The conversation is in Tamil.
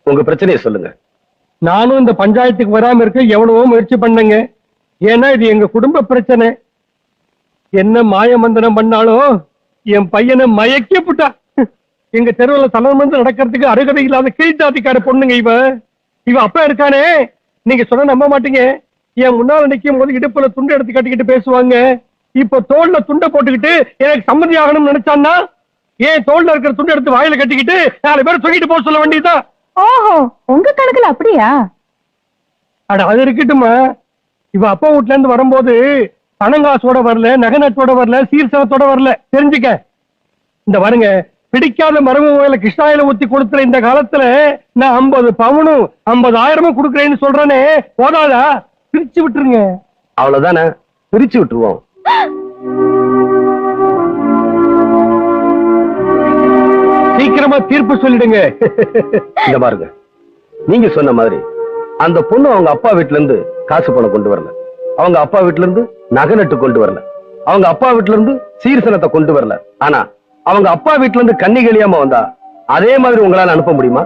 உங்க பிரச்சனையை சொல்லுங்க. நானும் இந்த பஞ்சாயத்துக்கு வராம இருக்க எவ்வளவோ முயற்சி பண்ணங்க. ஏன்னா இது எங்க குடும்ப பிரச்சனை. என்ன மாயமந்திரம் பண்ணாலும் என் பையனை மயக்கி புட்டா. எங்க தெருவில் தலைமந்து நடக்கிறதுக்கு அருகதை இல்லாத கீழ்ஜாதிக்கார பொண்ணுங்க இவ அப்பா இருக்கானே, நீங்க சொன்ன நம்ப மாட்டீங்க. என் முன்னால நிக்கும் போது இடுப்புல துண்டு எடுத்து கட்டிக்கிட்டு பேசுவாங்க. இப்ப தோல்ல துண்டை போட்டுக்கிட்டு எனக்கு சம்மதி ஆகணும்னு நினைச்சான்னா ஏன் தோல்ல இருக்கிற துண்டு எடுத்து வாயில கட்டிக்கிட்டு 4 பேரை தூக்கிட்டு போக சொல்ல வேண்டியதுதான். ஓஹோ, உங்க கணக்குல அப்படியா? அட அது இருக்கட்டுமா, இவ அப்பா வீட்டுல இருந்து வரும்போது பணங்காசோட வரல, நகனத்தோட வரல, சீர்சனத்தோட வரல. தெரிஞ்சுக்க. இந்த பாருங்க, பிடிக்காத மருமகளை கிருஷ்ணாயில ஊத்தி கொடுத்துற இந்த காலத்துல நான் 50 பவுனும் 50,000 கொடுக்குறேன்னு சொல்றேனே, போதாதா? பிரிச்சு விட்டுருங்க. அவ்வளவுதானே, பிரிச்சு விட்டுருவோம். சீக்கிரமா தீர்ப்பு சொல்லிடுங்க. இந்த பாருங்க, நீங்க சொன்ன மாதிரி அந்த பொண்ணு அவங்க அப்பா வீட்டுல இருந்து காசு பணம் கொண்டு வரல, அவங்க அப்பா வீட்டுல இருந்து நகை நட்டு கொண்டு வரல, அவங்க அப்பா வீட்டுல இருந்து சீர்சனத்தை கொண்டு வரல. ஆனா அவங்க அப்பா வீட்டுல இருந்து கன்னி கழியாம வந்தா அதே மாதிரி உங்களால அனுப்ப முடியுமா?